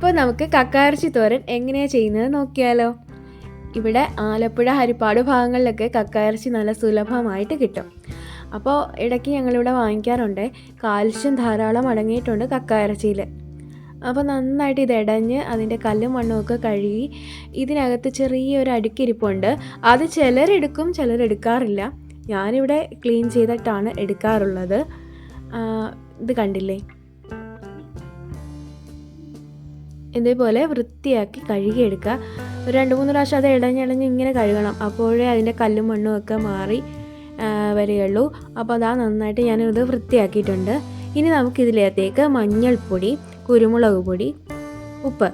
അപ്പോൾ നമുക്ക് കക്കയിറച്ചി തോരൻ എങ്ങനെയാണ് ചെയ്യുന്നത് നോക്കിയാലോ. ഇവിടെ ആലപ്പുഴ ഹരിപ്പാട് ഭാഗങ്ങളിലൊക്കെ കക്കയിറച്ചി നല്ല സുലഭമായിട്ട് കിട്ടും. അപ്പോൾ ഇടയ്ക്ക് ഞങ്ങളിവിടെ വാങ്ങിക്കാറുണ്ട്. കാൽഷ്യം ധാരാളം അടങ്ങിയിട്ടുണ്ട് കക്കയിറച്ചിയിൽ. അപ്പോൾ നന്നായിട്ട് ഇത് ഇടഞ്ഞ് അതിൻ്റെ കല്ലും മണ്ണുമൊക്കെ കഴുകി ഇതിനകത്ത് ചെറിയൊരു അടുക്കിരിപ്പുണ്ട്. അത് ചിലരെടുക്കും, ചിലരെടുക്കാറില്ല. ഞാനിവിടെ ക്ലീൻ ചെയ്തിട്ടാണ് എടുക്കാറുള്ളത്. ഇത് കണ്ടില്ലേ, ഇതേപോലെ വൃത്തിയാക്കി കഴുകിയെടുക്കുക. ഒരു 2-3 പ്രാവശ്യം അത് ഇടഞ്ഞിടഞ്ഞ് ഇങ്ങനെ കഴുകണം. അപ്പോഴേ അതിൻ്റെ കല്ലും മണ്ണും ഒക്കെ മാറി വരികയുള്ളൂ. അപ്പോൾ അതാ നന്നായിട്ട് ഞാനിത് വൃത്തിയാക്കിയിട്ടുണ്ട്. ഇനി നമുക്കിതിലേക്ക് മഞ്ഞൾപ്പൊടി, കുരുമുളക് പൊടി, ഉപ്പ്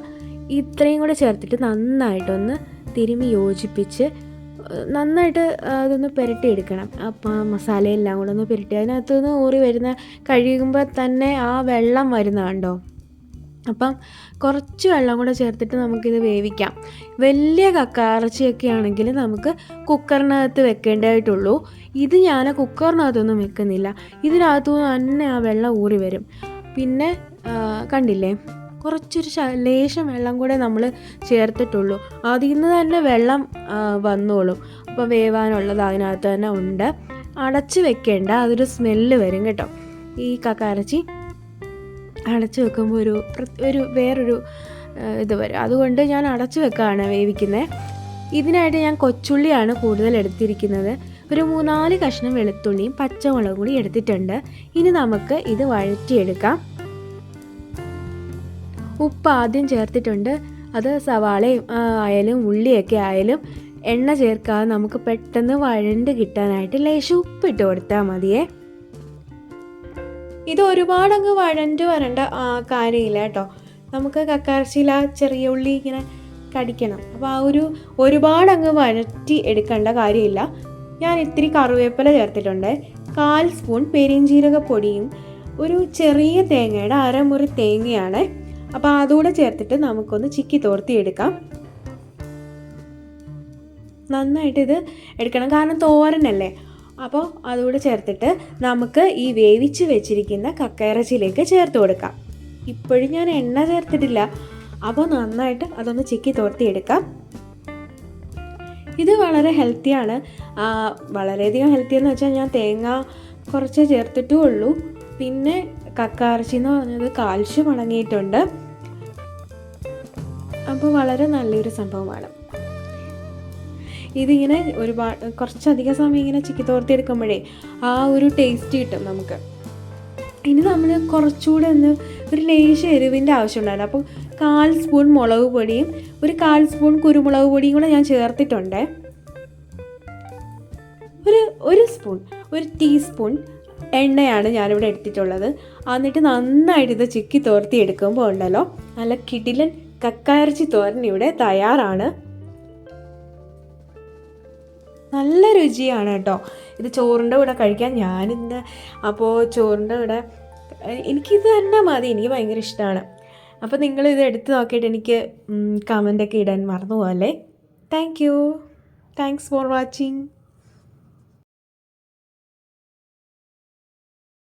ഇത്രയും കൂടെ ചേർത്തിട്ട് നന്നായിട്ടൊന്ന് തിരുമ്മി യോജിപ്പിച്ച് നന്നായിട്ട് അതൊന്ന് പുരട്ടിയെടുക്കണം. അപ്പോൾ മസാലയെല്ലാം കൂടെ ഒന്ന് പുരട്ടി അതിനകത്തുനിന്ന് ഊറി വരുന്ന കഴിയുമ്പോൾ തന്നെ ആ വെള്ളം വരുന്ന കണ്ടോ. അപ്പം കുറച്ച് വെള്ളം കൂടെ ചേർത്തിട്ട് നമുക്കിത് വേവിക്കാം. വലിയ കക്കയിറച്ചിയൊക്കെ ആണെങ്കിൽ നമുക്ക് കുക്കറിനകത്ത് വെക്കേണ്ടതായിട്ടുള്ളൂ. ഇത് ഞാൻ കുക്കറിനകത്തൊന്നും വെക്കുന്നില്ല. ഇതിനകത്തുനിന്ന് തന്നെ ആ വെള്ളം ഊറി വരും. പിന്നെ കണ്ടില്ലേ, കുറച്ചൊരു ലേശം വെള്ളം കൂടെ നമ്മൾ ചേർത്തിട്ടുള്ളൂ. അതിൽ നിന്ന് തന്നെ വെള്ളം വന്നോളും. അപ്പോൾ വേവാനുള്ളത് അതിനകത്ത് തന്നെ ഉണ്ട്. അടച്ച് വെക്കേണ്ട, അതൊരു സ്മെല്ല് വരും കേട്ടോ. ഈ കക്കയിറച്ചി അടച്ച് വെക്കുമ്പോൾ ഒരു വേറൊരു ഇത് വരും. അതുകൊണ്ട് ഞാൻ അടച്ച് വെക്കുകയാണ് വേവിക്കുന്നത്. ഇതിനായിട്ട് ഞാൻ കൊച്ചുള്ളിയാണ് കൂടുതൽ എടുത്തിരിക്കുന്നത്. ഒരു 3-4 കഷ്ണം വെളുത്തുള്ളിയും പച്ചമുളകും കൂടി എടുത്തിട്ടുണ്ട്. ഇനി നമുക്ക് ഇത് വഴറ്റിയെടുക്കാം. ഉപ്പ് ആദ്യം ചേർത്തിട്ടുണ്ട്. അത് സവാളയും ആയാലും ഉള്ളിയൊക്കെ ആയാലും എണ്ണ ചേർക്കാതെ നമുക്ക് പെട്ടെന്ന് വഴണ്ട് കിട്ടാനായിട്ട് ലേശം ഉപ്പിട്ട് കൊടുത്താൽ മതിയേ. ഇത് ഒരുപാടങ്ങ് വഴണ്ട് വരേണ്ട കാര്യമില്ല കേട്ടോ. നമുക്ക് കക്കയിറച്ചിയിൽ ആ ചെറിയ ഉള്ളി ഇങ്ങനെ കടിക്കണം. അപ്പോൾ ഒരുപാടങ്ങ് വഴറ്റി എടുക്കേണ്ട കാര്യമില്ല. ഞാൻ ഇത്തിരി കറിവേപ്പില ചേർത്തിട്ടുണ്ട്. 1/4 സ്പൂൺ പെരിഞ്ജീരകപ്പൊടിയും ഒരു ചെറിയ തേങ്ങയുടെ 1/2 മുറി തേങ്ങയാണ്. അപ്പോൾ അതുകൂടെ ചേർത്തിട്ട് നമുക്കൊന്ന് ചിക്കി തോർത്തിയെടുക്കാം. നന്നായിട്ട് ഇത് എടുക്കണം, കാരണം തോരനല്ലേ. അപ്പോൾ അതുകൂടെ ചേർത്തിട്ട് നമുക്ക് ഈ വേവിച്ച് വെച്ചിരിക്കുന്ന കക്കയിറച്ചിയിലേക്ക് ചേർത്ത് കൊടുക്കാം. ഇപ്പോഴും ഞാൻ എണ്ണ ചേർത്തിട്ടില്ല. അപ്പോൾ നന്നായിട്ട് അതൊന്ന് ചിക്കി തോർത്തിയെടുക്കാം. ഇത് വളരെ ഹെൽത്തിയാണ്. വളരെയധികം ഹെൽത്തി എന്ന് വെച്ചാൽ ഞാൻ തേങ്ങ കുറച്ചേ ചേർത്തിട്ടുള്ളൂ. പിന്നെ കക്കയിറച്ചി എന്ന് പറഞ്ഞത് കാൽഷ്യം അടങ്ങിയിട്ടുണ്ട്. അപ്പോൾ വളരെ നല്ലൊരു സംഭവമാണ്. ഇതിങ്ങനെ കുറച്ചധികം സമയം ഇങ്ങനെ ചിക്കി തോർത്തിയെടുക്കുമ്പോഴേ ആ ഒരു ടേസ്റ്റ് കിട്ടും നമുക്ക്. ഇനി നമ്മൾ കുറച്ചുകൂടെ ഒരു ലേശം എരിവിൻ്റെ ആവശ്യമുണ്ടായിരുന്നു. അപ്പോൾ 1/4 സ്പൂൺ മുളക് പൊടിയും ഒരു 1/4 സ്പൂൺ കുരുമുളക് പൊടിയും കൂടെ ഞാൻ ചേർത്തിട്ടുണ്ട്. ഒരു ടീസ്പൂൺ എണ്ണയാണ് ഞാനിവിടെ എടുത്തിട്ടുള്ളത്. എന്നിട്ട് നന്നായിട്ട് ഇത് ചിക്കി തോർത്തി എടുക്കുമ്പോൾ ഉണ്ടല്ലോ, നല്ല കിടിലൻ കക്കയിറച്ചി തോരൻ ഇവിടെ തയ്യാറാണ്. നല്ല രുചിയാണ് കേട്ടോ. ഇത് ചോറിൻ്റെ കൂടെ കഴിക്കാൻ അപ്പോൾ ചോറിൻ്റെ കൂടെ എനിക്കിത് തന്നെ മതി. എനിക്ക് ഭയങ്കര ഇഷ്ടമാണ്. അപ്പോൾ നിങ്ങളിത് എടുത്ത് നോക്കിയിട്ട് എനിക്ക് കമൻ്റൊക്കെ ഇടാൻ മറന്നു പോകല്ലേ. Thanks for watching.